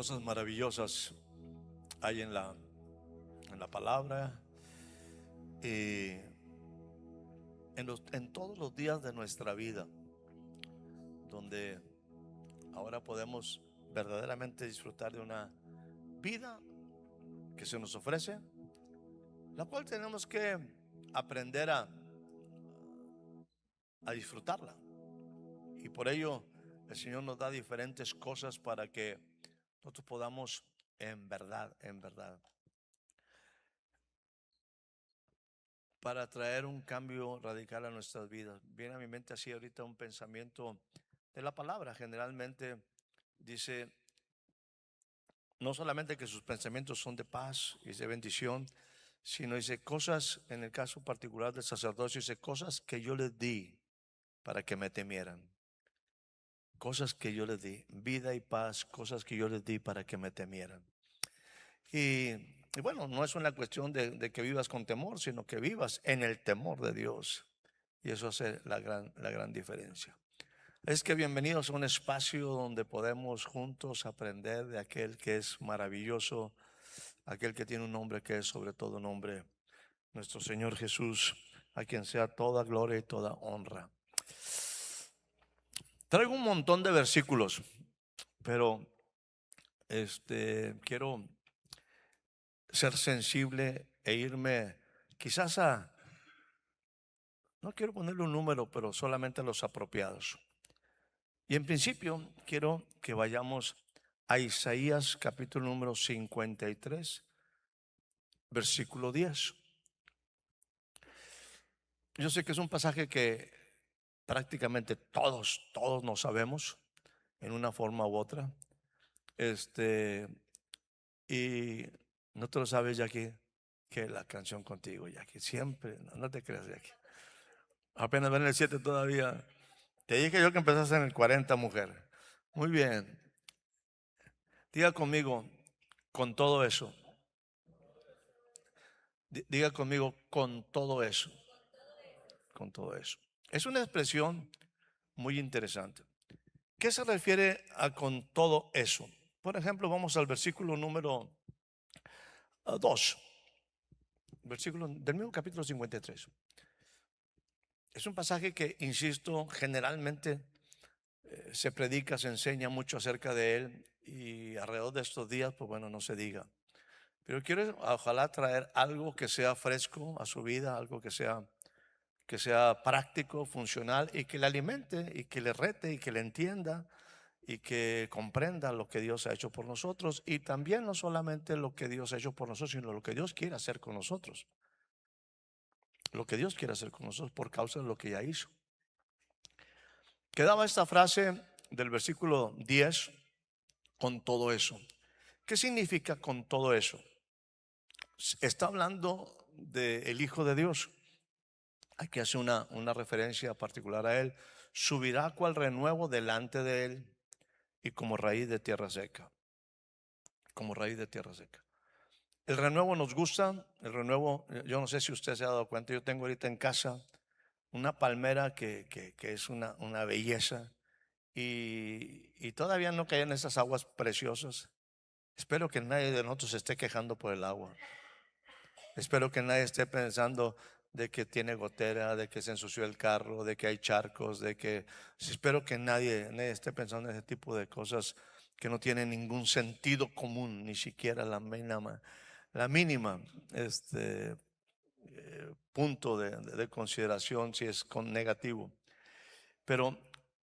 Cosas maravillosas hay en la palabra y en todos los días de nuestra vida, donde ahora podemos verdaderamente disfrutar de una vida que se nos ofrece, la cual tenemos que aprender a disfrutarla. Y por ello el Señor nos da diferentes cosas para que nosotros podamos en verdad, para traer un cambio radical a nuestras vidas. Viene a mi mente así ahorita un pensamiento de la palabra. Generalmente dice no solamente que sus pensamientos son de paz y de bendición, sino dice cosas, en el caso particular del sacerdocio, dice cosas que yo les di para que me temieran. Cosas que yo les di, vida y paz, cosas que yo les di para que me temieran. Y bueno, no es una cuestión de que vivas con temor, sino que vivas en el temor de Dios. Y eso hace la gran diferencia. Es que bienvenidos a un espacio donde podemos juntos aprender de aquel que es maravilloso, aquel que tiene un nombre que es sobre todo nombre, nuestro Señor Jesús, a quien sea toda gloria y toda honra. Traigo un montón de versículos, pero quiero ser sensible e irme quizás no quiero ponerle un número, pero solamente a los apropiados. Y en principio quiero que vayamos a Isaías capítulo número 53, versículo 10. Yo sé que es un pasaje que prácticamente todos nos sabemos en una forma u otra. Y no te lo sabes, Jackie, que la canción contigo, Jackie, siempre, no te creas, Jackie. Apenas ven el 7 todavía. Te dije yo que empezaste en el 40, mujer. Muy bien. Diga conmigo, con todo eso. Diga conmigo, con todo eso. Con todo eso. Es una expresión muy interesante. ¿Qué se refiere a con todo eso? Por ejemplo, vamos al versículo número 2. Versículo del mismo capítulo 53. Es un pasaje que, insisto, generalmente se predica, se enseña mucho acerca de él y alrededor de estos días, pues bueno, no se diga. Pero quiero ojalá traer algo que sea fresco a su vida, algo que sea práctico, funcional y que le alimente y que le rete y que le entienda y que comprenda lo que Dios ha hecho por nosotros y también no solamente lo que Dios ha hecho por nosotros, sino lo que Dios quiere hacer con nosotros. Lo que Dios quiere hacer con nosotros por causa de lo que ya hizo. Quedaba esta frase del versículo 10, con todo eso. ¿Qué significa con todo eso? Está hablando del Hijo de Dios. Aquí hace una referencia particular a él. Subirá cual renuevo delante de él y como raíz de tierra seca. Como raíz de tierra seca. El renuevo nos gusta. El renuevo, yo no sé si usted se ha dado cuenta, yo tengo ahorita en casa una palmera que es una belleza y todavía no caen esas aguas preciosas. Espero que nadie de nosotros se esté quejando por el agua. Espero que nadie esté pensando de que tiene gotera, de que se ensució el carro, de que hay charcos, espero que nadie esté pensando en ese tipo de cosas que no tienen ningún sentido común, ni siquiera la mínima punto de consideración si es con negativo. Pero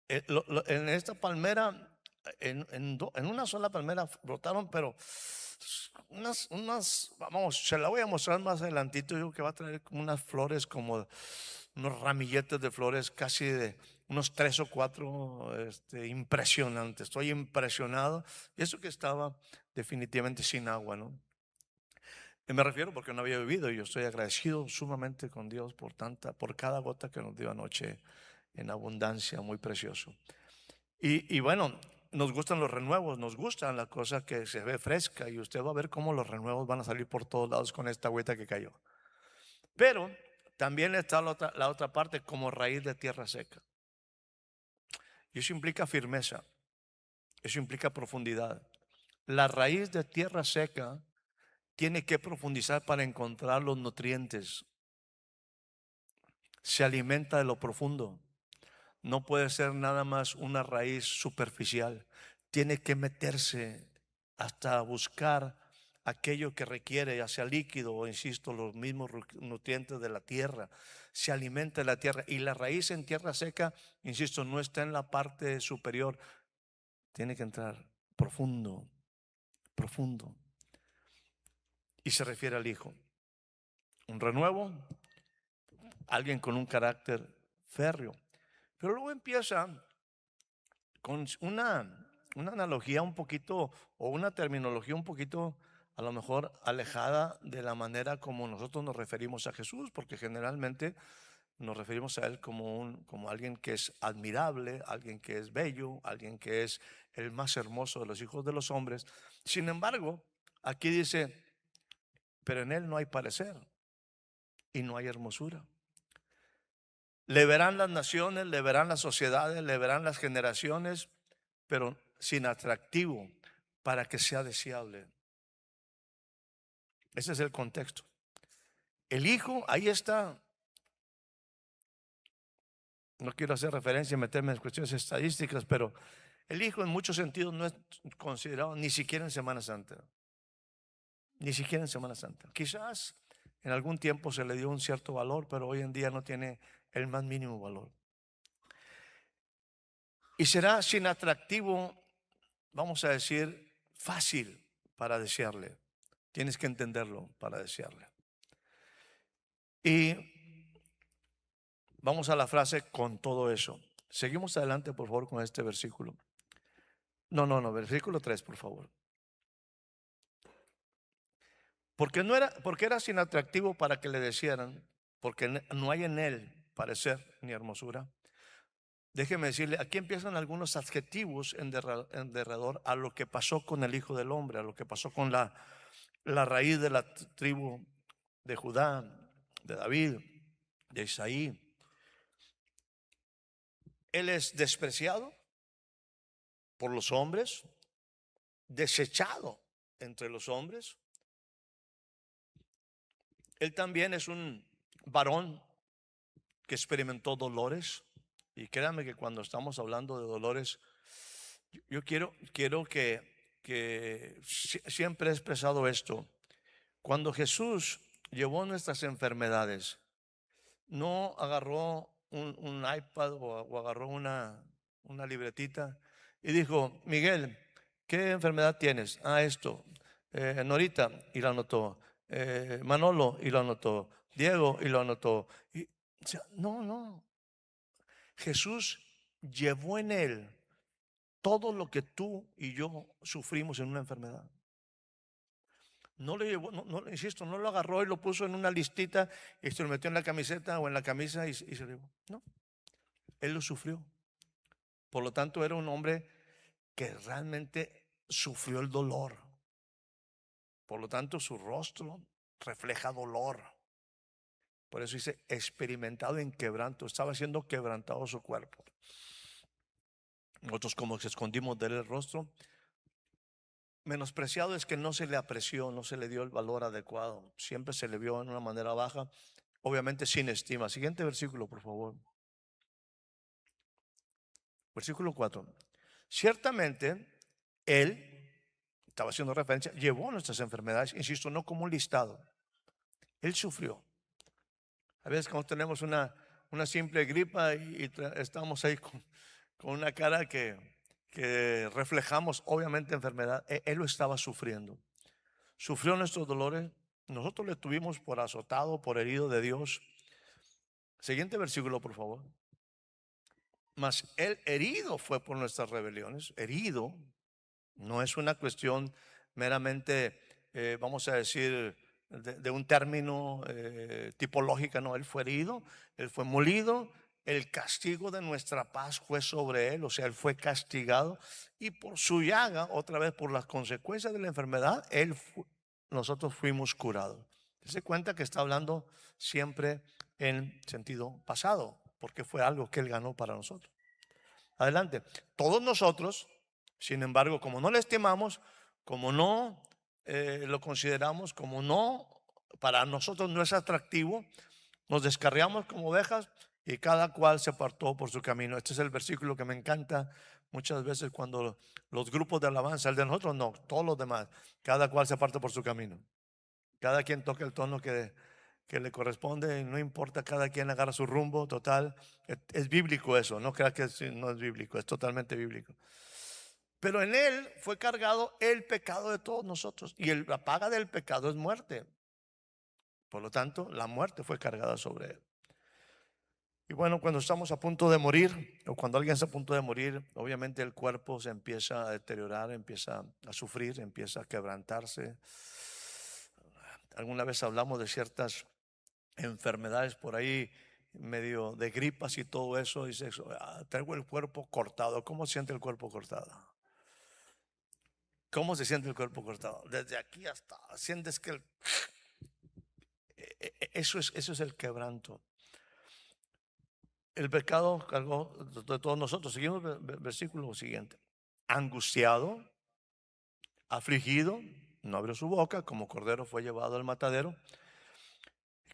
en esta palmera, en una sola palmera brotaron, pero vamos, se la voy a mostrar más adelantito. Yo que va a traer como unas flores, como unos ramilletes de flores, casi de unos 3 o 4, impresionantes. Estoy impresionado. Y eso que estaba definitivamente sin agua, ¿no? Y me refiero porque no había bebido y yo estoy agradecido sumamente con Dios por cada gota que nos dio anoche en abundancia, muy precioso. Y bueno, nos gustan los renuevos, nos gustan la cosa que se ve fresca y usted va a ver cómo los renuevos van a salir por todos lados con esta agüita que cayó. Pero también está la otra parte como raíz de tierra seca. Y eso implica firmeza, eso implica profundidad. La raíz de tierra seca tiene que profundizar para encontrar los nutrientes. Se alimenta de lo profundo. No puede ser nada más una raíz superficial. Tiene que meterse hasta buscar aquello que requiere, ya sea líquido o, insisto, los mismos nutrientes de la tierra. Se alimenta de la tierra. Y la raíz en tierra seca, insisto, no está en la parte superior. Tiene que entrar profundo, profundo. Y se refiere al Hijo. Un renuevo, alguien con un carácter férreo. Pero luego empieza con una analogía un poquito, o una terminología un poquito a lo mejor alejada de la manera como nosotros nos referimos a Jesús, porque generalmente nos referimos a Él como alguien que es admirable, alguien que es bello, alguien que es el más hermoso de los hijos de los hombres. Sin embargo, aquí dice, pero en Él no hay parecer y no hay hermosura. Le verán las naciones, le verán las sociedades, le verán las generaciones, pero sin atractivo para que sea deseable. Ese es el contexto. El Hijo, ahí está. No quiero hacer referencia y meterme en cuestiones estadísticas, pero el Hijo en muchos sentidos no es considerado ni siquiera en Semana Santa. Ni siquiera en Semana Santa. Quizás en algún tiempo se le dio un cierto valor, pero hoy en día no tiene el más mínimo valor. Y será sin atractivo, vamos a decir, fácil para desearle. Tienes que entenderlo para desearle. Y vamos a la frase con todo eso. Seguimos adelante, por favor, con este versículo. No, versículo 3, por favor. Porque era sin atractivo para que le desearan, porque no hay en él parecer ni hermosura. Déjeme decirle, aquí empiezan algunos adjetivos en derredor a lo que pasó con el Hijo del Hombre, a lo que pasó con la raíz de la tribu de Judá, de David, de Isaí. Él es despreciado por los hombres, desechado entre los hombres. Él también es un varón que experimentó dolores. Y créanme que cuando estamos hablando de dolores, yo quiero que siempre he expresado esto. Cuando Jesús llevó nuestras enfermedades, no agarró un iPad o agarró una libretita y dijo, Miguel, ¿qué enfermedad tienes? Ah, esto. Norita, y lo anotó. Manolo, y lo anotó. Diego, y lo anotó. O sea, no. Jesús llevó en él todo lo que tú y yo sufrimos en una enfermedad. No le llevó, insisto, no lo agarró y lo puso en una listita y se lo metió en la camiseta o en la camisa y se lo llevó. No, él lo sufrió. Por lo tanto, era un hombre que realmente sufrió el dolor. Por lo tanto, su rostro refleja dolor. Por eso dice, experimentado en quebranto. Estaba siendo quebrantado su cuerpo. Nosotros como que escondimos de él el rostro. Menospreciado es que no se le apreció, no se le dio el valor adecuado. Siempre se le vio en una manera baja, obviamente sin estima. Siguiente versículo, por favor. Versículo 4. Ciertamente, Él, estaba haciendo referencia, llevó nuestras enfermedades, insisto, no como un listado. Él sufrió. A veces cuando tenemos una simple gripa y estamos ahí con una cara que reflejamos obviamente enfermedad, Él lo estaba sufriendo. Sufrió nuestros dolores, nosotros le tuvimos por azotado, por herido de Dios. Siguiente versículo, por favor. Mas Él herido fue por nuestras rebeliones. Herido no es una cuestión meramente, vamos a decir, de un término tipológica. No, Él fue herido, Él fue molido. El castigo de nuestra paz fue sobre Él, o sea, Él fue castigado. Y por su llaga, otra vez por las consecuencias de la enfermedad, nosotros fuimos curados. Se cuenta que está hablando siempre en sentido pasado, porque fue algo que Él ganó para nosotros. Adelante. Todos nosotros, sin embargo, como no le estimamos, como no lo consideramos, como no, para nosotros no es atractivo, nos descarriamos como ovejas y cada cual se apartó por su camino. Este es el versículo que me encanta muchas veces cuando los grupos de alabanza, el de nosotros no, todos los demás, cada cual se aparta por su camino. Cada quien toca el tono que le corresponde, y no importa, cada quien agarra su rumbo, total. Es bíblico eso, no creas que no es bíblico, es totalmente bíblico. Pero en él fue cargado el pecado de todos nosotros y la paga del pecado es muerte. Por lo tanto, la muerte fue cargada sobre él. Y bueno, cuando estamos a punto de morir, o cuando alguien está a punto de morir, obviamente el cuerpo se empieza a deteriorar, empieza a sufrir, empieza a quebrantarse. Alguna vez hablamos de ciertas enfermedades por ahí, medio de gripas y todo eso. Dice, traigo el cuerpo cortado. ¿Cómo se siente el cuerpo cortado? ¿Cómo se siente el cuerpo cortado? Desde aquí hasta, sientes que eso es el quebranto. El pecado cargó de todos nosotros. Seguimos el versículo siguiente. Angustiado, afligido, no abrió su boca, como cordero fue llevado al matadero,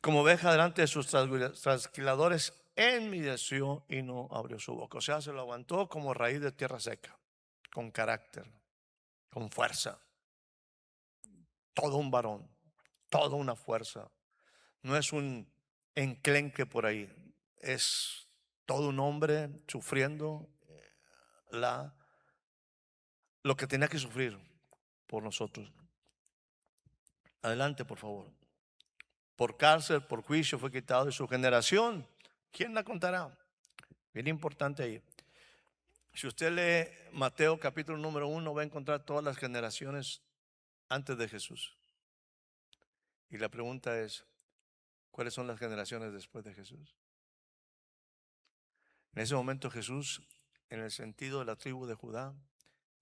como oveja delante de sus trasquiladores, enmudeció y no abrió su boca. O sea, se lo aguantó como raíz de tierra seca, con carácter, con fuerza. Todo un varón, toda una fuerza. No es un enclenque por ahí, es todo un hombre sufriendo lo que tenía que sufrir por nosotros. Adelante, por favor. Por cárcel, por juicio fue quitado de su generación. ¿Quién la contará? Bien importante ahí. Si usted lee Mateo capítulo número 1, va a encontrar todas las generaciones antes de Jesús. Y la pregunta es, ¿cuáles son las generaciones después de Jesús? En ese momento Jesús, en el sentido de la tribu de Judá,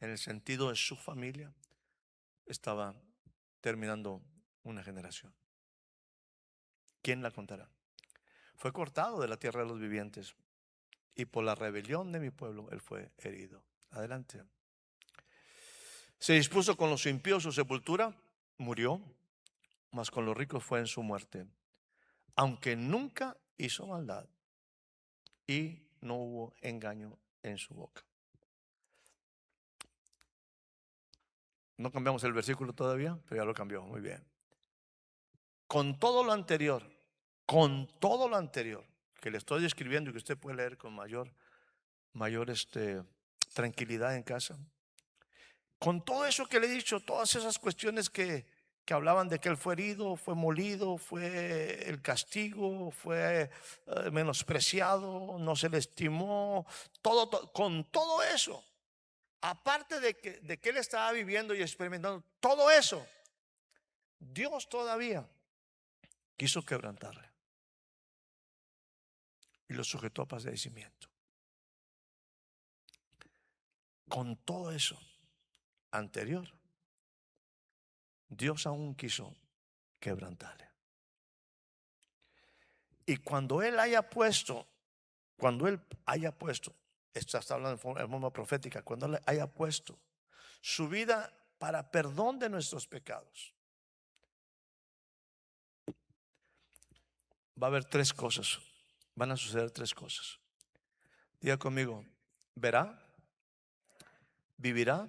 en el sentido de su familia, estaba terminando una generación. ¿Quién la contará? Fue cortado de la tierra de los vivientes y por la rebelión de mi pueblo él fue herido. Adelante. Se dispuso con los impíos su sepultura, murió, mas con los ricos fue en su muerte, aunque nunca hizo maldad y no hubo engaño en su boca. No cambiamos el versículo todavía, pero ya lo cambió, muy bien. Con todo lo anterior, que le estoy describiendo y que usted puede leer con mayor tranquilidad en casa. Con todo eso que le he dicho, todas esas cuestiones que hablaban de que él fue herido, fue molido, fue el castigo, fue menospreciado, no se le estimó, con todo eso, aparte de que él estaba viviendo y experimentando todo eso, Dios todavía quiso quebrantarle y lo sujetó a padecimiento. Con todo eso anterior, Dios aún quiso quebrantarle. Y cuando Él haya puesto, esto está hablando en forma profética, cuando Él haya puesto su vida para perdón de nuestros pecados, va a haber tres cosas, van a suceder tres cosas. Diga conmigo, verá, vivirá,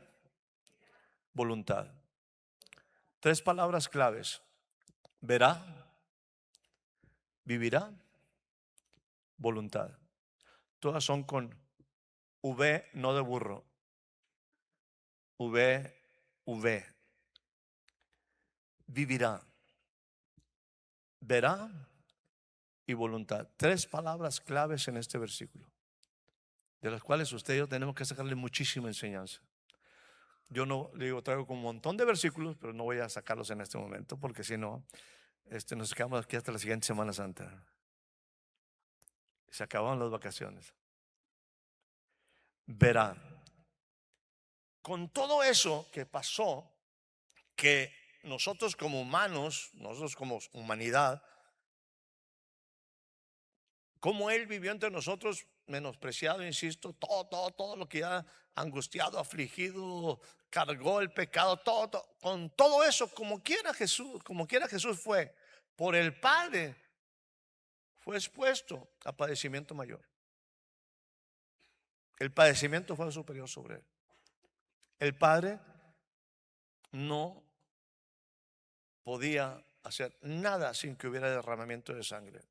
voluntad. Tres palabras claves: verá, vivirá, voluntad. Todas son con V, no de burro. V. Vivirá, verá y voluntad. Tres palabras claves en este versículo, de las cuales usted y yo tenemos que sacarle muchísima enseñanza. Yo no le digo, traigo un montón de versículos, pero no voy a sacarlos en este momento, porque si no, nos quedamos aquí hasta la siguiente Semana Santa. Se acaban las vacaciones. Verá. Con todo eso que pasó, que nosotros como humanos, nosotros como humanidad, como Él vivió entre nosotros, menospreciado, insisto, todo lo que ha angustiado, afligido, cargó el pecado, con todo eso, como quiera Jesús fue por el Padre, fue expuesto a padecimiento mayor. El padecimiento fue superior sobre él. El Padre no podía hacer nada sin que hubiera derramamiento de sangre,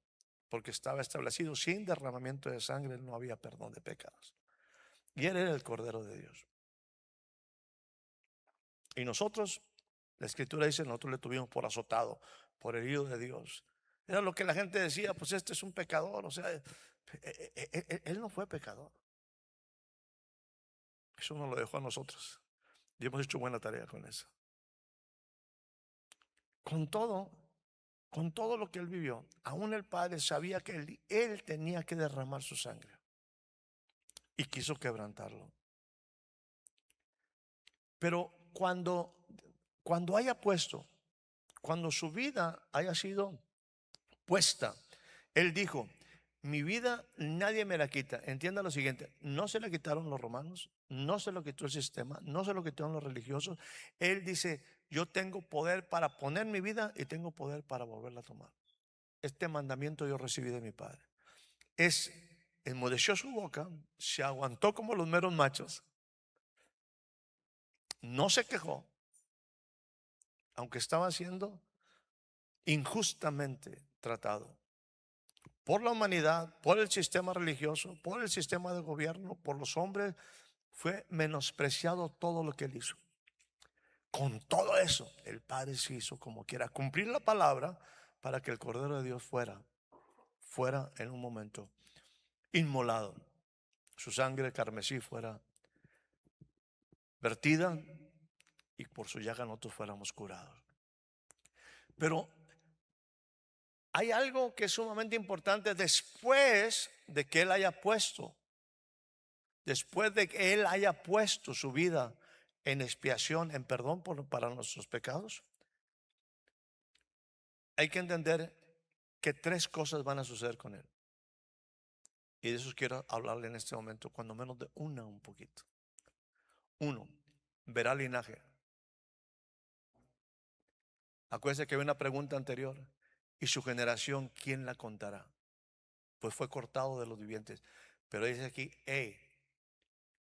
porque estaba establecido: sin derramamiento de sangre no había perdón de pecados. Y él era el Cordero de Dios. Y nosotros, la Escritura dice, nosotros le tuvimos por azotado, por herido de Dios. Era lo que la gente decía: pues este es un pecador. O sea, él no fue pecador. Eso nos lo dejó a nosotros y hemos hecho buena tarea con eso. Con todo lo que él vivió, aún el Padre sabía que él tenía que derramar su sangre y quiso quebrantarlo. Pero cuando haya puesto, cuando su vida haya sido puesta, él dijo: mi vida nadie me la quita. Entienda lo siguiente: no se la quitaron los romanos, no se lo quitó el sistema, no se lo quitaron los religiosos. Él dice: yo tengo poder para poner mi vida y tengo poder para volverla a tomar. Este mandamiento yo recibí de mi Padre. Enmudeció su boca, se aguantó como los meros machos, no se quejó, aunque estaba siendo injustamente tratado por la humanidad, por el sistema religioso, por el sistema de gobierno, por los hombres. Fue menospreciado todo lo que él hizo. Con todo eso, el Padre se hizo como quiera cumplir la palabra para que el Cordero de Dios fuera en un momento inmolado, su sangre carmesí fuera vertida y por su llaga nosotros fuéramos curados. Pero hay algo que es sumamente importante después de que él haya puesto su vida en expiación, en perdón para nuestros pecados. Hay que entender que tres cosas van a suceder con él. Y de eso quiero hablarle en este momento, cuando menos de un poquito. Uno, verá linaje. Acuérdense que había una pregunta anterior: ¿y su generación quién la contará? Pues fue cortado de los vivientes. Pero dice aquí: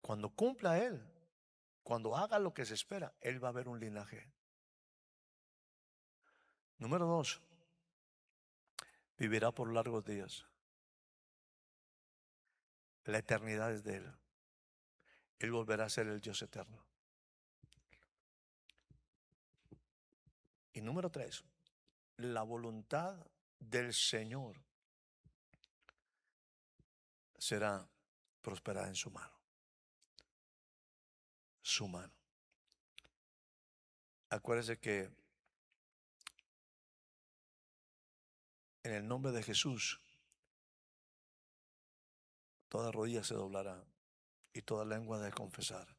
cuando cumpla él, cuando haga lo que se espera, él va a ver un linaje. Número dos, vivirá por largos días. La eternidad es de él. Él volverá a ser el Dios eterno. Y número tres, la voluntad del Señor será prosperada en su mano. Su mano. Acuérdese que en el nombre de Jesús toda rodilla se doblará y toda lengua de confesar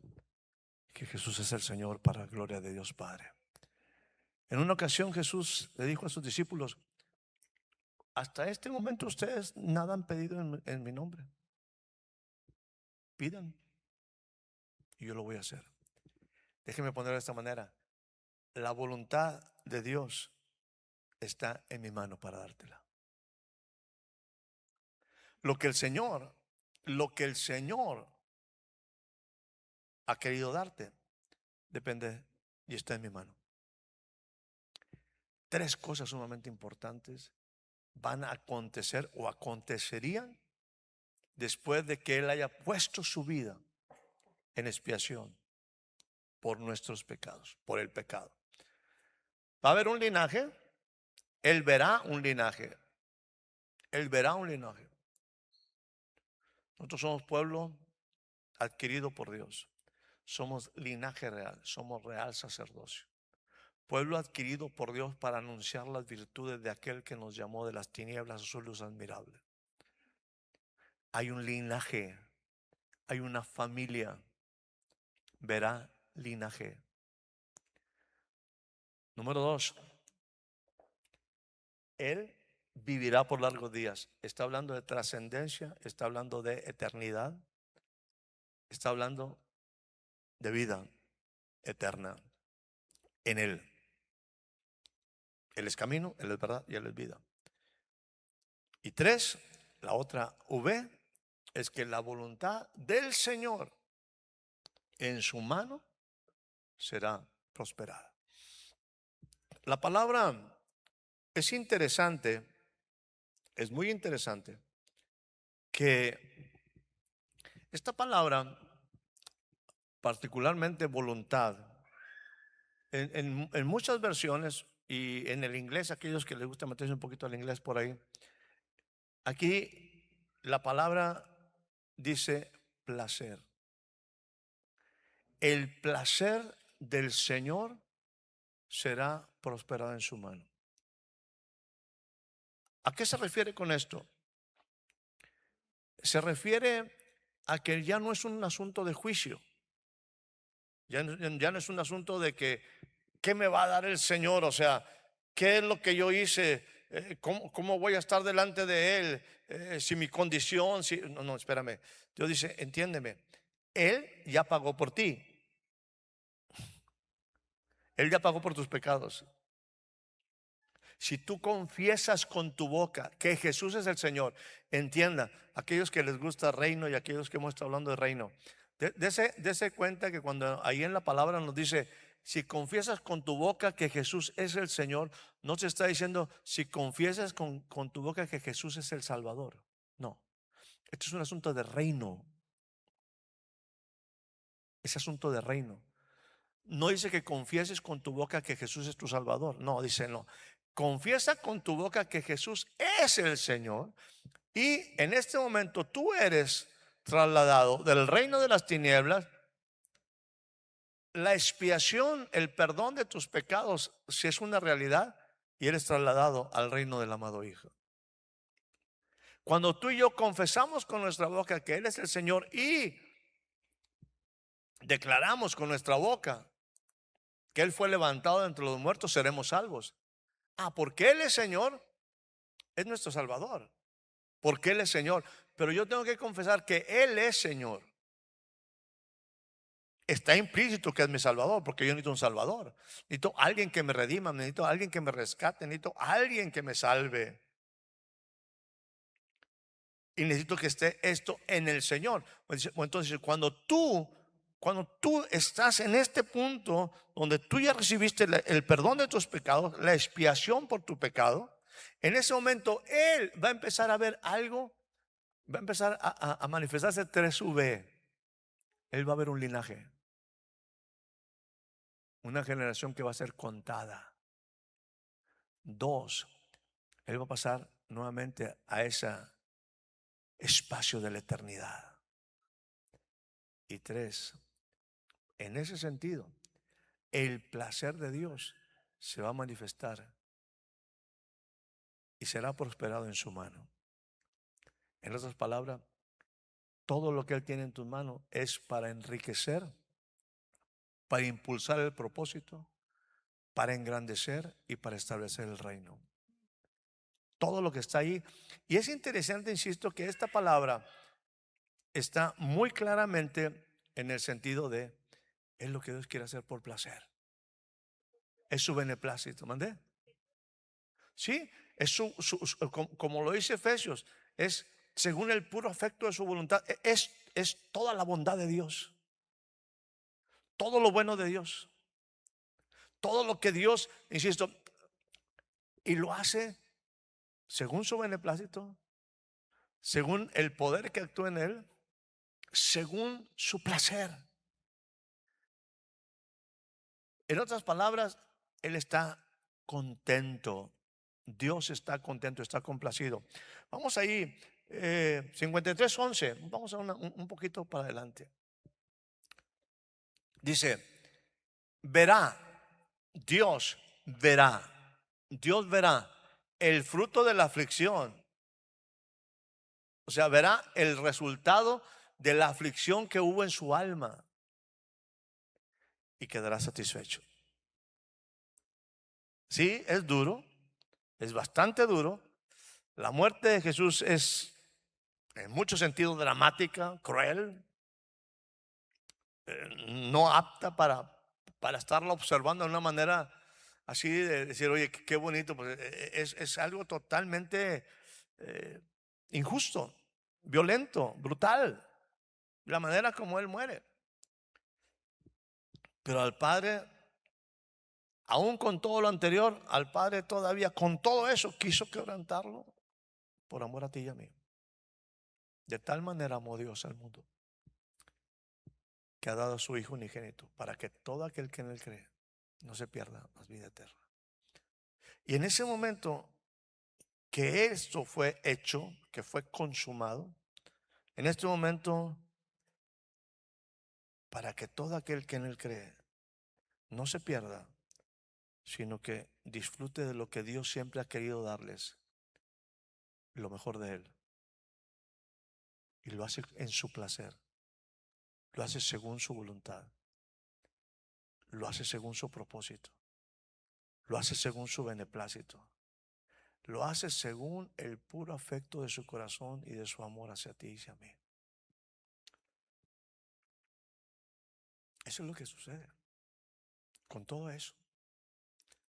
que Jesús es el Señor, para gloria de Dios Padre. En una ocasión Jesús le dijo a sus discípulos: hasta este momento ustedes nada han pedido en mi nombre. Pidan y yo lo voy a hacer. Déjenme ponerlo de esta manera: la voluntad de Dios está en mi mano para dártela. Lo que el Señor ha querido darte depende y está en mi mano. Tres cosas sumamente importantes van a acontecer o acontecerían después de que Él haya puesto su vida en expiación por nuestros pecados, por el pecado. Va a haber un linaje. Él verá un linaje. Él verá un linaje. Nosotros somos pueblo adquirido por Dios. Somos linaje real. Somos real sacerdocio. Pueblo adquirido por Dios para anunciar las virtudes de aquel que nos llamó de las tinieblas a su luz admirable. Hay un linaje. Hay una familia. Verá linaje. Número dos, Él vivirá por largos días. Está hablando de trascendencia, está hablando de eternidad, está hablando de vida eterna en Él. Él es camino, Él es verdad y Él es vida. Y tres, la otra V, es que la voluntad del Señor en su mano será prosperada. La palabra es interesante, es muy interesante, que esta palabra, particularmente voluntad, en muchas versiones y en el inglés, aquellos que les gusta meterse un poquito al inglés por ahí, aquí la palabra dice placer. El placer del Señor será prosperado en su mano. ¿A qué se refiere con esto? Se refiere a que ya no es un asunto de juicio. Ya no es un asunto de que, ¿qué me va a dar el Señor? O sea, ¿qué es lo que yo hice? ¿Cómo voy a estar delante de Él? Si mi condición, si, no, espérame. Dios dice, entiéndeme, Él ya pagó por ti. Él ya pagó por tus pecados. Si tú confiesas con tu boca que Jesús es el Señor, entienda, aquellos que les gusta reino y aquellos que hemos estado hablando de reino, dese cuenta que cuando ahí en la palabra nos dice, si confiesas con tu boca que Jesús es el Señor, no se está diciendo si confiesas con tu boca que Jesús es el Salvador. No, esto es un asunto de reino. Es asunto de reino. No dice que confieses con tu boca que Jesús es tu Salvador. No, dice no. Confiesa con tu boca que Jesús es el Señor. Y en este momento tú eres trasladado del reino de las tinieblas. La expiación, el perdón de tus pecados, si es una realidad, y eres trasladado al reino del amado Hijo. Cuando tú y yo confesamos con nuestra boca que Él es el Señor y declaramos con nuestra boca que Él fue levantado de entre los muertos, seremos salvos. Porque Él es Señor, es nuestro Salvador. Porque Él es Señor. Pero yo tengo que confesar que Él es Señor. Está implícito que es mi Salvador, porque yo necesito un Salvador. Necesito alguien que me redima, necesito alguien que me rescate, necesito alguien que me salve. Y necesito que esté esto en el Señor. Entonces, cuando tú estás en este punto donde tú ya recibiste el perdón de tus pecados, la expiación por tu pecado, en ese momento Él va a empezar a ver algo, va a empezar a manifestarse 3V. Él va a ver un linaje, una generación que va a ser contada. 2, Él va a pasar nuevamente a ese espacio de la eternidad. Y 3, en ese sentido, el placer de Dios se va a manifestar y será prosperado en su mano. En otras palabras, todo lo que Él tiene en tus manos es para enriquecer, para impulsar el propósito, para engrandecer y para establecer el reino. Todo lo que está ahí. Y es interesante, insisto, que esta palabra está muy claramente en el sentido de es lo que Dios quiere hacer por placer. Es su beneplácito. ¿Mandé? Sí, es como lo dice Efesios, es según el puro afecto de su voluntad. Es toda la bondad de Dios, todo lo bueno de Dios, todo lo que Dios, insisto, y lo hace según su beneplácito, según el poder que actúa en él, según su placer. En otras palabras, Él está contento. Dios está contento, está complacido. Vamos ahí, 53:11. Vamos a un poquito para adelante. Dice, verá, Dios verá, Dios verá el fruto de la aflicción. O sea, verá el resultado de la aflicción que hubo en su alma y quedará satisfecho. Sí, es duro, es bastante duro, La muerte de Jesús es en muchos sentidos dramática, cruel, no apta para estarla observando de una manera así de decir, oye, qué bonito. Pues es algo totalmente eh, injusto, violento, brutal, la manera como Él muere. Pero al Padre, aún con todo lo anterior, al Padre todavía, con todo eso, quiso quebrantarlo por amor a ti y a mí. De tal manera amó Dios al mundo, que ha dado a su Hijo unigénito, para que todo aquel que en Él cree no se pierda, mas vida eterna. Y en ese momento que esto fue hecho, que fue consumado, en este momento, para que todo aquel que en Él cree no se pierda, sino que disfrute de lo que Dios siempre ha querido darles, lo mejor de Él. Y lo hace en su placer, lo hace según su voluntad, lo hace según su propósito, lo hace según su beneplácito, lo hace según el puro afecto de su corazón y de su amor hacia ti y hacia mí. Eso es lo que sucede con todo eso,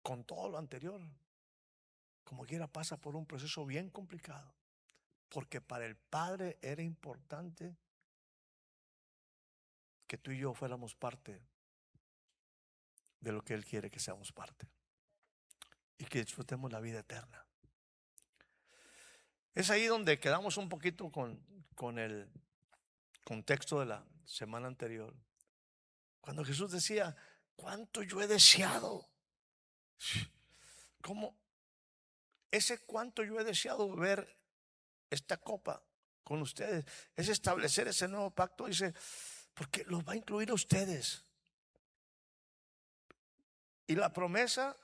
con todo lo anterior. Como quiera pasa por un proceso bien complicado, porque para el Padre era importante que tú y yo fuéramos parte de lo que Él quiere que seamos parte y que disfrutemos la vida eterna. Es ahí donde quedamos un poquito con el contexto de la semana anterior, cuando Jesús decía, cuánto yo he deseado, como ese cuánto yo he deseado beber esta copa con ustedes, es establecer ese nuevo pacto. Dice, porque los va a incluir a ustedes. Y la promesa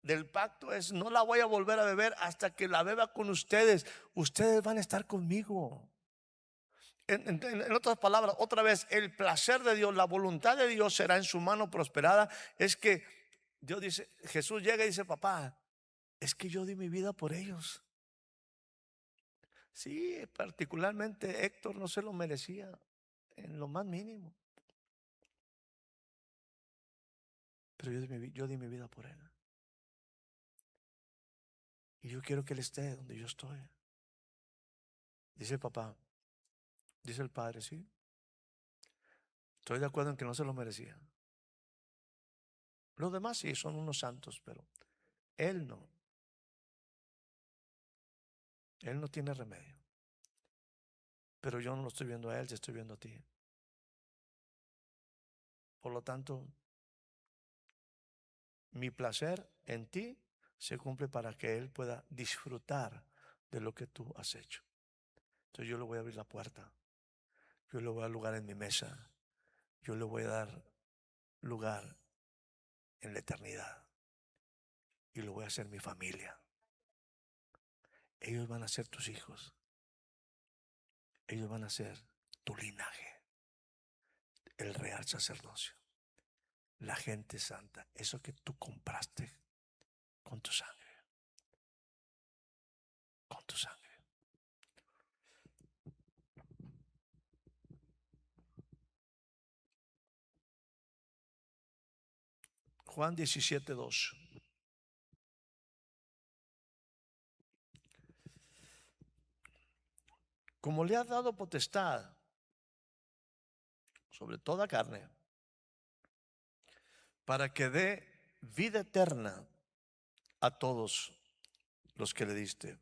del pacto es, no la voy a volver a beber hasta que la beba con ustedes. Ustedes van a estar conmigo. En otras palabras, otra vez, el placer de Dios, la voluntad de Dios será en su mano prosperada. Es que Dios dice, Jesús llega y dice, papá, es que yo di mi vida por ellos. Sí, particularmente Héctor no se lo merecía en lo más mínimo, pero yo di mi vida por él. Y yo quiero que él esté donde yo estoy. Dice el papá, dice el padre, sí, estoy de acuerdo en que no se lo merecía. Los demás sí son unos santos, pero él no. Él no tiene remedio. Pero yo no lo estoy viendo a él, yo estoy viendo a ti. Por lo tanto, mi placer en ti se cumple para que él pueda disfrutar de lo que tú has hecho. Entonces yo le voy a abrir la puerta. Yo le voy a dar lugar en mi mesa. Yo le voy a dar lugar en la eternidad. Y lo voy a hacer mi familia. Ellos van a ser tus hijos. Ellos van a ser tu linaje. El real sacerdocio. La gente santa. Eso que tú compraste con tu sangre. Con tu sangre. Juan 17:2. Como le has dado potestad sobre toda carne, para que dé vida eterna a todos los que le diste.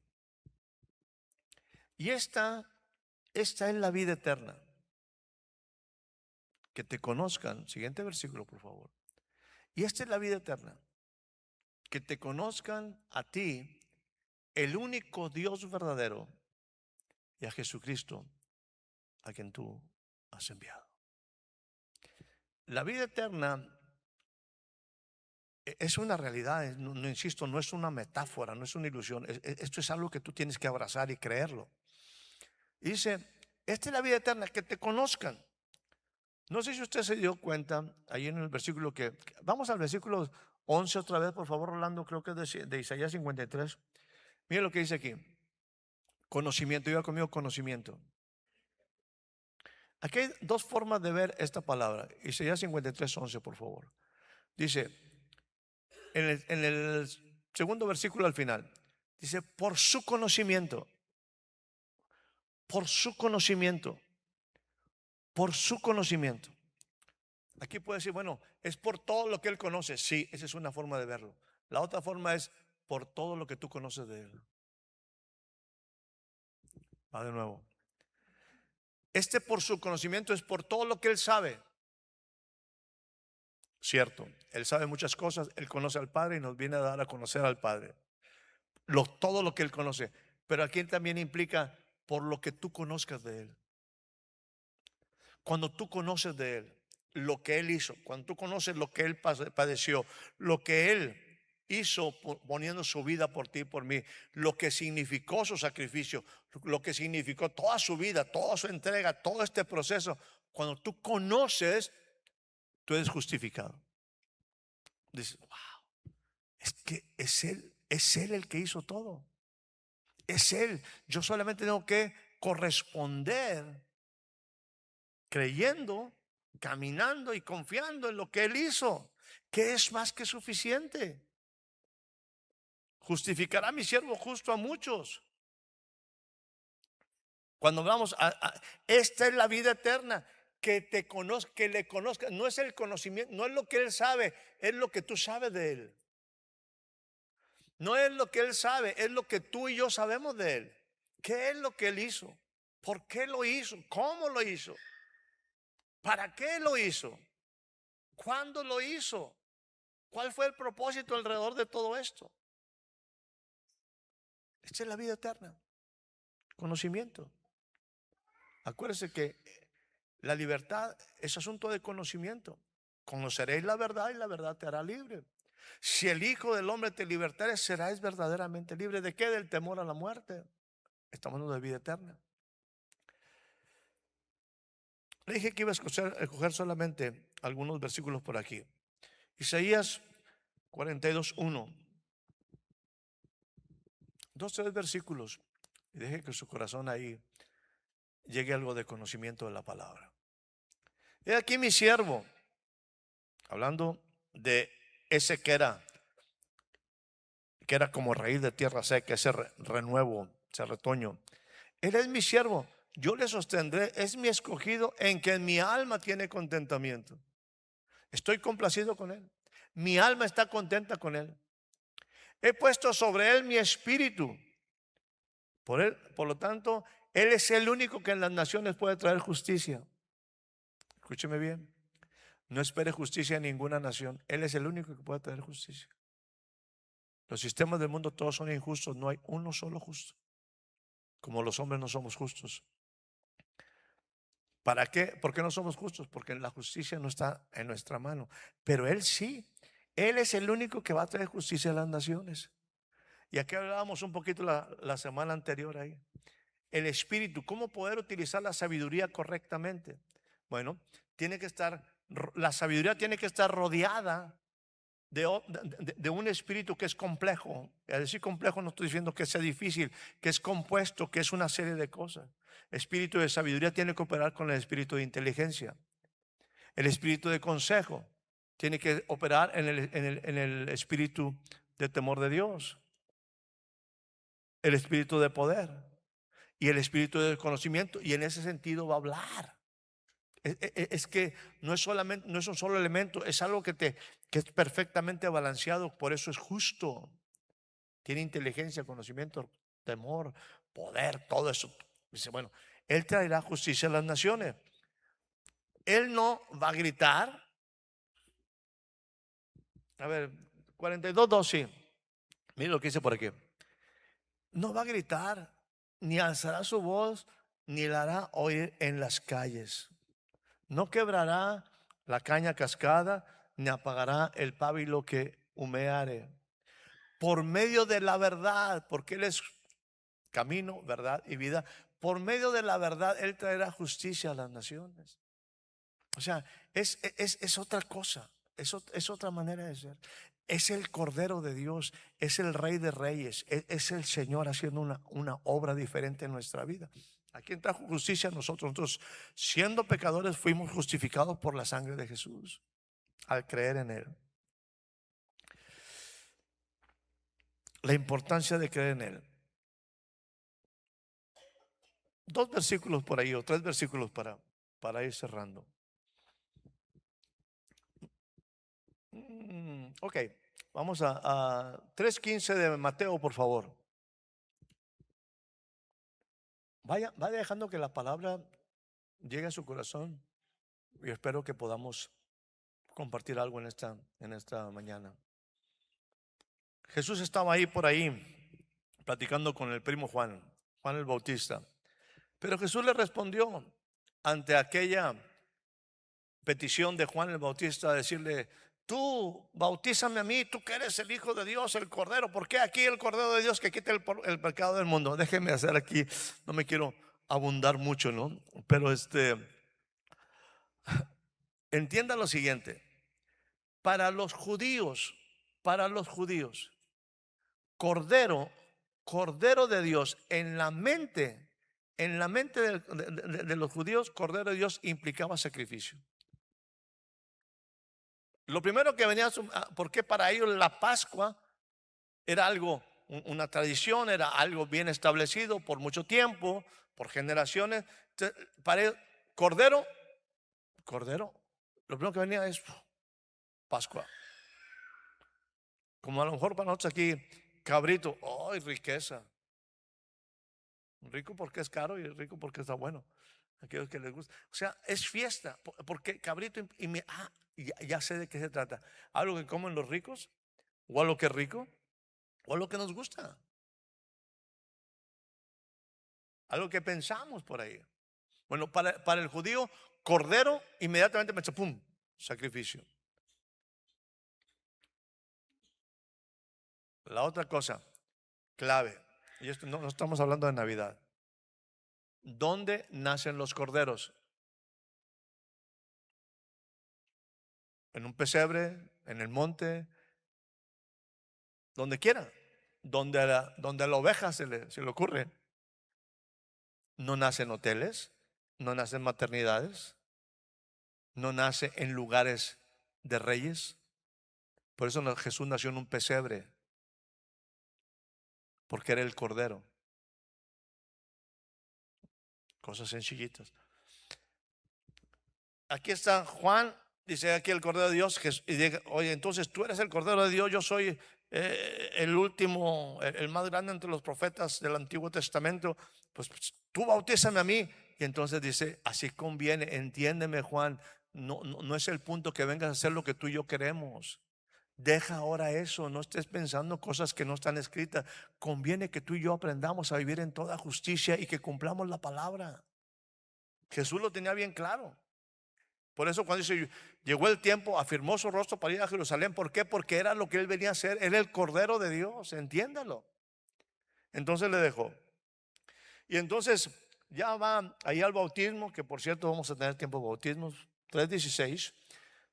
Y esta es la vida eterna, que te conozcan. Siguiente versículo, por favor. Y esta es la vida eterna, que te conozcan a ti, el único Dios verdadero, y a Jesucristo, a quien tú has enviado. La vida eterna es una realidad, no insisto, no es una metáfora, no es una ilusión. Esto es algo que tú tienes que abrazar y creerlo. Y dice, esta es la vida eterna, que te conozcan. No sé si usted se dio cuenta, ahí en el versículo vamos al versículo 11 otra vez, por favor, Rolando, creo que es de Isaías 53. Mire lo que dice aquí. Conocimiento, diga conmigo conocimiento. Aquí hay dos formas de ver esta palabra. Isaías 53:11, por favor. Dice, en el segundo versículo al final, dice, por su conocimiento, por su conocimiento, por su conocimiento. Aquí puede decir, bueno, es por todo lo que él conoce. Sí, esa es una forma de verlo. La otra forma es por todo lo que tú conoces de él. Va de nuevo. Este por su conocimiento es por todo lo que él sabe. Cierto, él sabe muchas cosas, él conoce al Padre y nos viene a dar a conocer al Padre. Todo lo que él conoce. Pero aquí también implica por lo que tú conozcas de él. Cuando tú conoces de él, lo que él hizo, cuando tú conoces lo que él padeció, lo que él hizo poniendo su vida por ti y por mí, lo que significó su sacrificio, lo que significó toda su vida, toda su entrega, todo este proceso. Cuando tú conoces, tú eres justificado. Dices, wow, es que es él el que hizo todo. Es él. Yo solamente tengo que corresponder creyendo, caminando y confiando en lo que él hizo, que es más que suficiente. Justificará mi siervo justo a muchos. Cuando vamos esta es la vida eterna, que te conozca, que le conozca. No es el conocimiento, no es lo que él sabe, es lo que tú sabes de él. No es lo que él sabe, es lo que tú y yo sabemos de él. ¿Qué es lo que él hizo? ¿Por qué lo hizo? ¿Cómo lo hizo? ¿Para qué lo hizo? ¿Cuándo lo hizo? ¿Cuál fue el propósito alrededor de todo esto? Esta es la vida eterna. Conocimiento. Acuérdense que la libertad es asunto de conocimiento. Conoceréis la verdad y la verdad te hará libre. Si el Hijo del Hombre te libertare, serás verdaderamente libre. ¿De qué? Del temor a la muerte. Estamos hablando de vida eterna. Le dije que iba a escoger solamente algunos versículos por aquí. Isaías 42:1. 2, 3 versículos. Y deje que su corazón ahí llegue algo de conocimiento de la palabra. He aquí mi siervo, hablando de ese que era como raíz de tierra seca, ese renuevo, ese retoño. Él es mi siervo, yo le sostendré, es mi escogido en que mi alma tiene contentamiento. Estoy complacido con él. Mi alma está contenta con él. He puesto sobre él mi espíritu. Por lo tanto, él es el único que en las naciones puede traer justicia. Escúcheme bien. No espere justicia en ninguna nación. Él es el único que puede traer justicia. Los sistemas del mundo todos son injustos. No hay uno solo justo. Como los hombres no somos justos. ¿Para qué? ¿Por qué no somos justos? Porque la justicia no está en nuestra mano. Pero Él sí. Él es el único que va a traer justicia a las naciones. Y aquí hablábamos un poquito la semana anterior ahí. El espíritu, ¿cómo poder utilizar la sabiduría correctamente? Bueno, la sabiduría tiene que estar rodeada de un espíritu que es complejo. Al decir complejo no estoy diciendo que sea difícil, que es compuesto, que es una serie de cosas. El espíritu de sabiduría tiene que operar con el espíritu de inteligencia. El espíritu de consejo tiene que operar en el espíritu de temor de Dios. El espíritu de poder y el espíritu de conocimiento, y en ese sentido va a hablar. Es que no es un solo elemento, es algo que es perfectamente balanceado, por eso es justo. Tiene inteligencia, conocimiento, temor, poder, todo eso. Dice, bueno, Él traerá justicia a las naciones. Él no va a gritar. A ver, 42:2, sí. Mire lo que dice por aquí. No va a gritar, ni alzará su voz, ni la hará oír en las calles. No quebrará la caña cascada, ni apagará el pábilo que humeare. Por medio de la verdad, porque Él es camino, verdad y vida. Por medio de la verdad Él traerá justicia a las naciones. O sea, es otra cosa, es otra manera de ser. Es el Cordero de Dios, es el Rey de Reyes, es el Señor haciendo una obra diferente en nuestra vida. ¿A quién trajo justicia? A nosotros. Nosotros, siendo pecadores, fuimos justificados por la sangre de Jesús al creer en Él. La importancia de creer en Él. Dos versículos por ahí o tres versículos para ir cerrando. Ok, vamos a 3:15 de Mateo, por favor. Vaya dejando que la palabra llegue a su corazón y espero que podamos compartir algo en esta mañana. Jesús estaba ahí por ahí platicando con el primo Juan el Bautista. Pero Jesús le respondió ante aquella petición de Juan el Bautista, decirle: tú bautízame a mí, tú que eres el Hijo de Dios, el Cordero. ¿Por qué aquí el Cordero de Dios que quita el pecado del mundo? Déjeme hacer aquí, no me quiero abundar mucho, ¿no? Pero entienda lo siguiente: para los judíos, Cordero de Dios, en la mente de los judíos, Cordero de Dios implicaba sacrificio. Lo primero que venía, porque para ellos la Pascua era algo, una tradición, era algo bien establecido por mucho tiempo, por generaciones. Entonces, para ellos, Cordero, lo primero que venía es Pascua. Como a lo mejor para nosotros aquí, cabrito, ¡ay, riqueza! Rico porque es caro y rico porque está bueno. Aquellos que les gusta. O sea, es fiesta. Porque cabrito ya sé de qué se trata. Algo que comen los ricos, o algo que es rico, o algo que nos gusta. Algo que pensamos por ahí. Bueno, para el judío, cordero, inmediatamente me echa, ¡pum!, sacrificio. La otra cosa clave, y esto no estamos hablando de Navidad. ¿Dónde nacen los corderos? En un pesebre, en el monte, donde quiera, donde a la oveja se le ocurre. No nace en hoteles, no nace en maternidades, no nace en lugares de reyes. Por eso Jesús nació en un pesebre, porque era el Cordero. Cosas sencillitas. Aquí está Juan, dice aquí el Cordero de Dios, y dice: oye, entonces tú eres el Cordero de Dios, yo soy el último, el más grande entre los profetas del Antiguo Testamento, pues tú bautízame a mí. Y entonces dice: así conviene, entiéndeme, Juan, no es el punto que vengas a hacer lo que tú y yo queremos. Deja ahora eso, no estés pensando cosas que no están escritas. Conviene que tú y yo aprendamos a vivir en toda justicia y que cumplamos la palabra. Jesús lo tenía bien claro. Por eso cuando dice: llegó el tiempo, afirmó su rostro para ir a Jerusalén. ¿Por qué? Porque era lo que él venía a hacer. Era el Cordero de Dios, entiéndalo. Entonces le dejó. Y entonces ya va ahí al bautismo, que por cierto vamos a tener tiempo de bautismos. 3:16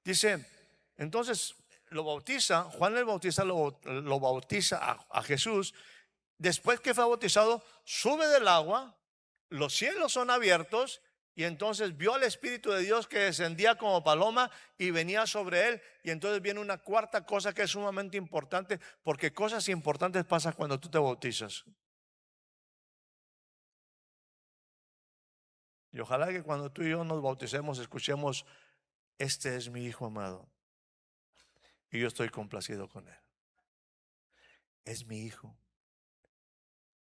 dice: entonces lo bautiza, Juan el Bautista lo bautiza a Jesús. Después que fue bautizado, sube del agua, los cielos son abiertos, y entonces vio al Espíritu de Dios que descendía como paloma y venía sobre él. Y entonces viene una cuarta cosa que es sumamente importante, porque cosas importantes pasan cuando tú te bautizas. Y ojalá que cuando tú y yo nos bauticemos escuchemos: este es mi Hijo amado y yo estoy complacido con él. Es mi Hijo.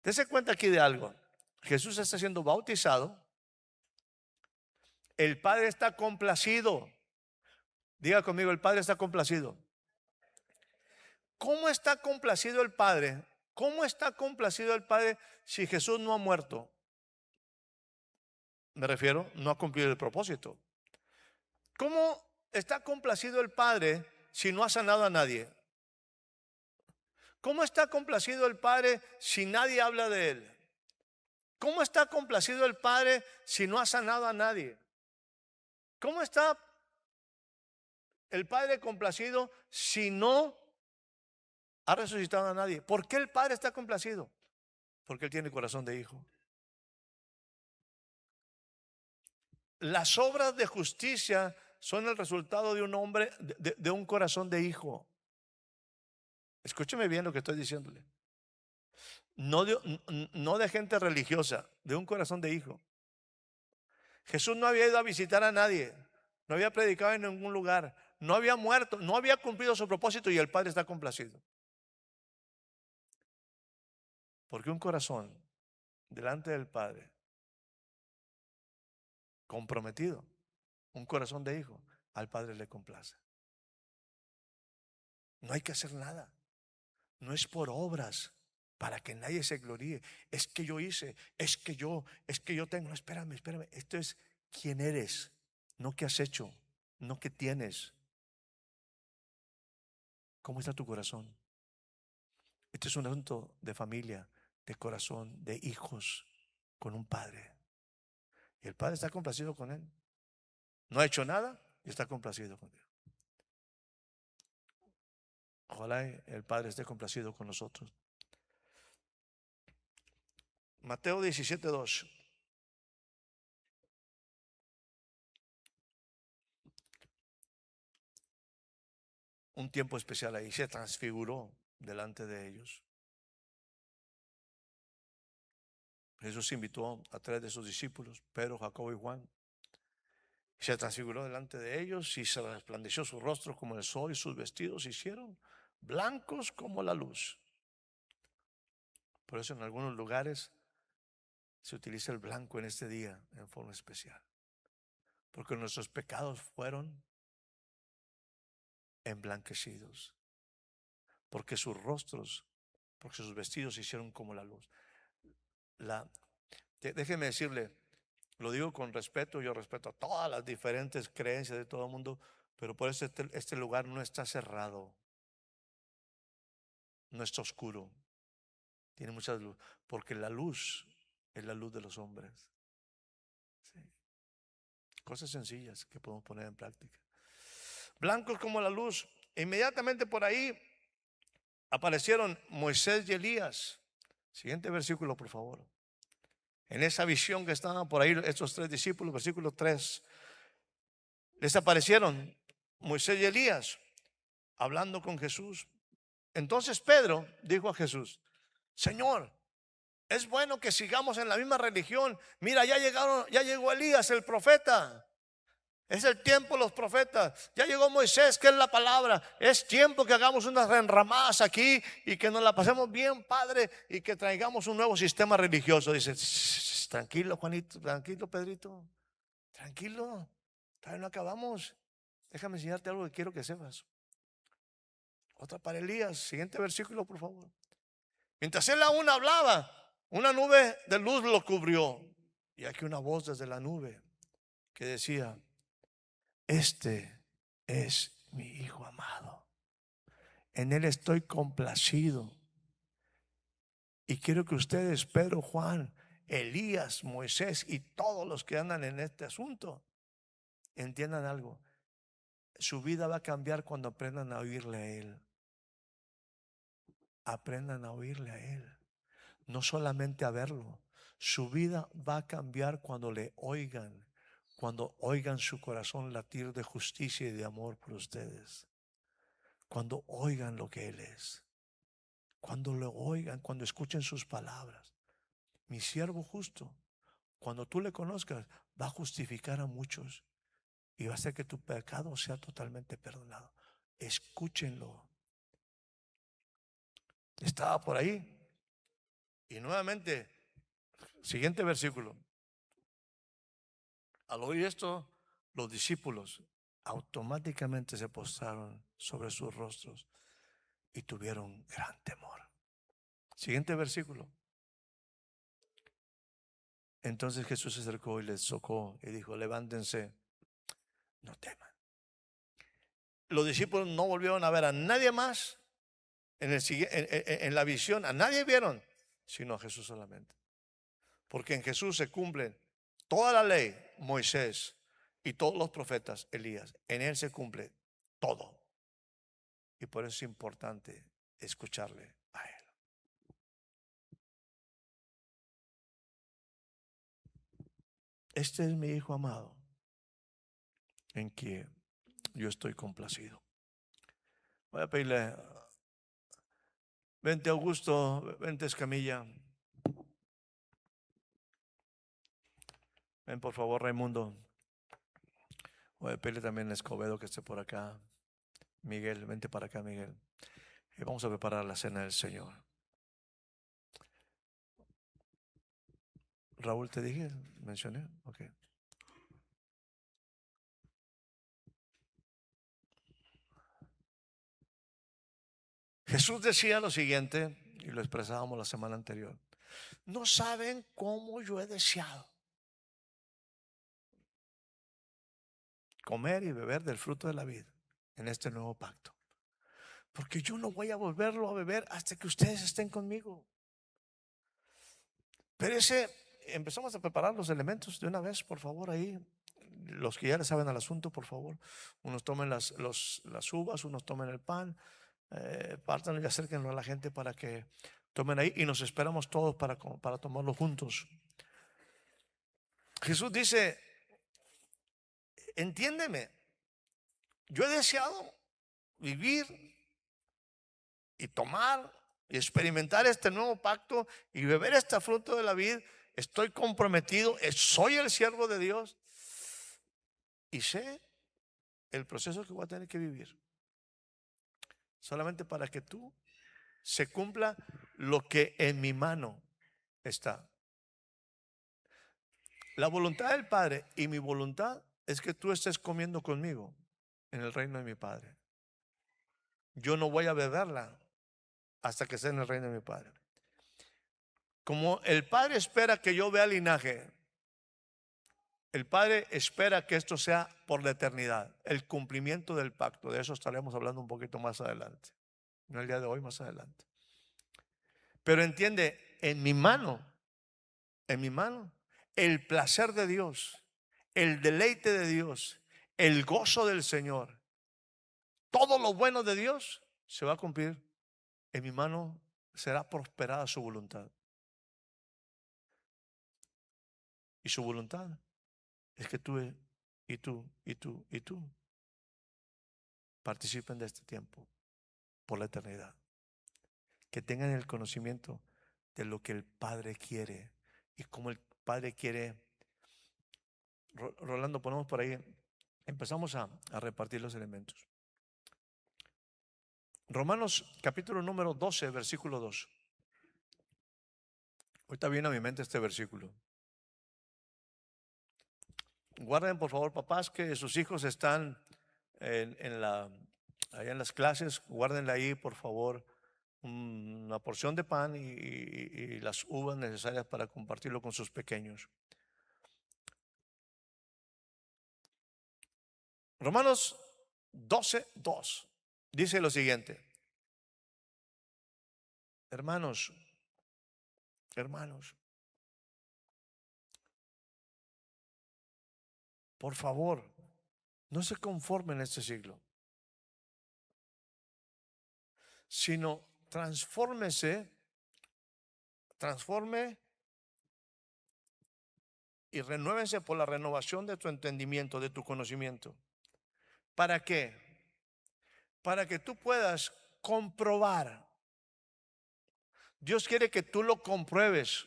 Dese cuenta aquí de algo. Jesús está siendo bautizado. El Padre está complacido. Diga conmigo: el Padre está complacido. ¿Cómo está complacido el Padre? ¿Cómo está complacido el Padre si Jesús no ha muerto? Me refiero, no ha cumplido el propósito. ¿Cómo está complacido el Padre si no ha sanado a nadie? ¿Cómo está complacido el Padre si nadie habla de él? ¿Cómo está complacido el Padre si no ha sanado a nadie? ¿Cómo está el Padre complacido si no ha resucitado a nadie. ¿Por qué el Padre está complacido? Porque Él tiene corazón de hijo. Las obras de justicia son el resultado de un hombre, de un corazón de hijo. Escúcheme bien lo que estoy diciéndole. No de gente religiosa, de un corazón de hijo. Jesús no había ido a visitar a nadie, no había predicado en ningún lugar, no había muerto, no había cumplido su propósito y el Padre está complacido. Porque un corazón delante del Padre comprometido, un corazón de hijo, al Padre le complace. No hay que hacer nada. No es por obras para que nadie se gloríe. Es que yo hice, es que yo tengo. No, espérame. Esto es quién eres, no qué has hecho, no qué tienes. ¿Cómo está tu corazón? Este es un asunto de familia, de corazón, de hijos con un padre. Y el Padre está complacido con él. No ha hecho nada y está complacido con él. Ojalá el Padre esté complacido con nosotros. Mateo 17:2. Un tiempo especial ahí. Se transfiguró delante de ellos. Jesús invitó a 3 de sus discípulos, Pedro, Jacobo y Juan. Se transfiguró delante de ellos y se resplandeció su rostro como el sol y sus vestidos se hicieron blancos como la luz. Por eso en algunos lugares se utiliza el blanco en este día en forma especial. Porque nuestros pecados fueron emblanquecidos. Porque sus rostros, porque sus vestidos se hicieron como la luz. Déjeme decirle, lo digo con respeto, yo respeto a todas las diferentes creencias de todo el mundo, pero por eso este lugar no está cerrado, no está oscuro, tiene mucha luz, porque la luz es la luz de los hombres. Sí. Cosas sencillas que podemos poner en práctica. Blancos como la luz. Inmediatamente por ahí aparecieron Moisés y Elías. Siguiente versículo, por favor. En esa visión que estaban por ahí estos 3 discípulos, versículo 3, les aparecieron Moisés y Elías hablando con Jesús. Entonces Pedro dijo a Jesús: Señor, es bueno que sigamos en la misma religión. Mira, ya llegó Elías el profeta. Es el tiempo de los profetas. Ya llegó Moisés, que es la palabra. Es tiempo que hagamos unas enramadas aquí y que nos la pasemos bien, Padre, y que traigamos un nuevo sistema religioso. Dice: tranquilo, Juanito, tranquilo, Pedrito, tranquilo, todavía no acabamos. Déjame enseñarte algo que quiero que sepas. Otra para Elías. Siguiente versículo, por favor. Mientras él aún hablaba, una nube de luz lo cubrió. Y aquí una voz desde la nube que decía: este es mi hijo amado, en él estoy complacido. Y quiero que ustedes, Pedro, Juan, Elías, Moisés y todos los que andan en este asunto, entiendan algo. Su vida va a cambiar cuando aprendan a oírle a él. Aprendan a oírle a él, no solamente a verlo. Su vida va a cambiar cuando le oigan, cuando oigan su corazón latir de justicia y de amor por ustedes, cuando oigan lo que él es, cuando lo oigan, cuando escuchen sus palabras. Mi siervo justo, cuando tú le conozcas, va a justificar a muchos y va a hacer que tu pecado sea totalmente perdonado. Escúchenlo. Estaba por ahí y nuevamente, siguiente versículo. Al oír esto, los discípulos automáticamente se postraron sobre sus rostros y tuvieron gran temor. Siguiente versículo. Entonces Jesús se acercó y les tocó y dijo: levántense, no teman. Los discípulos no volvieron a ver a nadie más en la visión, a nadie vieron, sino a Jesús solamente. Porque en Jesús se cumplen toda la ley, Moisés, y todos los profetas, Elías. En él se cumple todo. Y por eso es importante escucharle a Él. Este es mi Hijo amado, en quien yo estoy complacido. Voy a pedirle, vente Augusto, vente Escamilla. Ven por favor Raimundo. Voy a pedirle también a Escobedo que esté por acá. Miguel, vente para acá Miguel. Y vamos a preparar la cena del Señor. Raúl, te dije, mencioné, ok. Jesús decía lo siguiente, y lo expresábamos la semana anterior: no saben cómo yo he deseado comer y beber del fruto de la vida en este nuevo pacto, porque yo no voy a volverlo a beber hasta que ustedes estén conmigo. Pero empezamos a preparar los elementos de una vez, por favor, ahí. Los que ya le saben al asunto, por favor. Unos tomen las uvas, unos tomen el pan. Pártanlo y acérquenlo a la gente para que tomen ahí, y nos esperamos todos para tomarlo juntos. Jesús dice: entiéndeme, yo he deseado vivir y tomar y experimentar este nuevo pacto y beber este fruto de la vid. Estoy comprometido, soy el siervo de Dios y sé el proceso que voy a tener que vivir, solamente para que tú se cumpla lo que en mi mano está. La voluntad del Padre y mi voluntad es que tú estés comiendo conmigo en el reino de mi Padre. Yo no voy a beberla hasta que esté en el reino de mi Padre. Como el Padre espera que yo vea linaje, el Padre espera que esto sea por la eternidad, el cumplimiento del pacto. De eso estaremos hablando un poquito más adelante, no el día de hoy, más adelante. Pero entiende, en mi mano, el placer de Dios, el deleite de Dios, el gozo del Señor, todo lo bueno de Dios se va a cumplir. En mi mano será prosperada su voluntad. Y su voluntad es que tú y tú participen de este tiempo por la eternidad. Que tengan el conocimiento de lo que el Padre quiere y cómo el Padre quiere. Rolando, ponemos por ahí. Empezamos a repartir los elementos. Romanos capítulo número 12, versículo 2. Ahorita viene a mi mente este versículo. Guarden por favor, papás, que sus hijos están allá en las clases. Guárdenle ahí por favor una porción de pan y las uvas necesarias para compartirlo con sus pequeños. Romanos 12, 2 dice lo siguiente: hermanos, por favor, no se conformen en este siglo, sino transforme y renuévense por la renovación de tu entendimiento, de tu conocimiento. ¿Para qué? Para que tú puedas comprobar. Dios quiere que tú lo compruebes.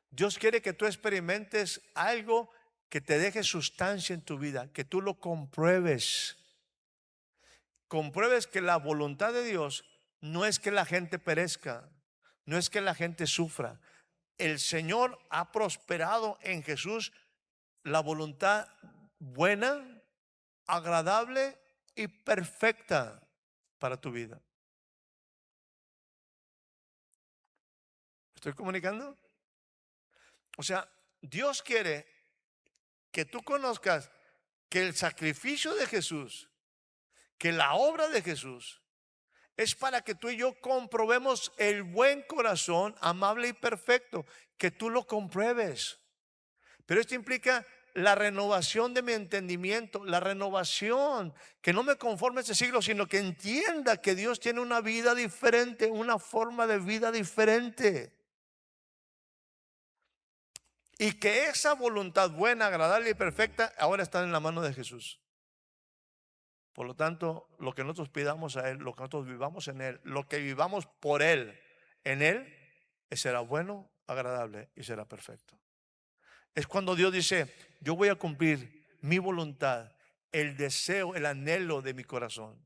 Dios quiere que tú experimentes algo que te deje sustancia en tu vida, que tú lo compruebes. Compruebes que la voluntad de Dios no es que la gente perezca, no es que la gente sufra. El Señor ha prosperado en Jesús la voluntad buena, agradable y perfecta para tu vida. ¿Estoy comunicando? O sea, Dios quiere que tú conozcas que el sacrificio de Jesús, que la obra de Jesús es para que tú y yo comprobemos el buen corazón amable y perfecto, que tú lo compruebes. Pero esto implica la renovación de mi entendimiento, la renovación, que no me conforme a este siglo, sino que entienda que Dios tiene una vida diferente, una forma de vida diferente. Y que esa voluntad buena, agradable y perfecta ahora está en la mano de Jesús. Por lo tanto, lo que nosotros pidamos a Él, lo que nosotros vivamos en Él, lo que vivamos por Él, en Él, será bueno, agradable y será perfecto. Es cuando Dios dice: yo voy a cumplir mi voluntad, el deseo, el anhelo de mi corazón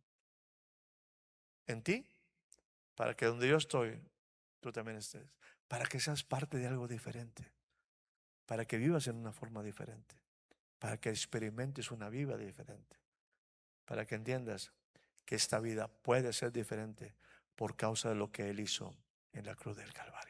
en ti, para que donde yo estoy, tú también estés. Para que seas parte de algo diferente, para que vivas en una forma diferente, para que experimentes una vida diferente, para que entiendas que esta vida puede ser diferente por causa de lo que Él hizo en la cruz del Calvario.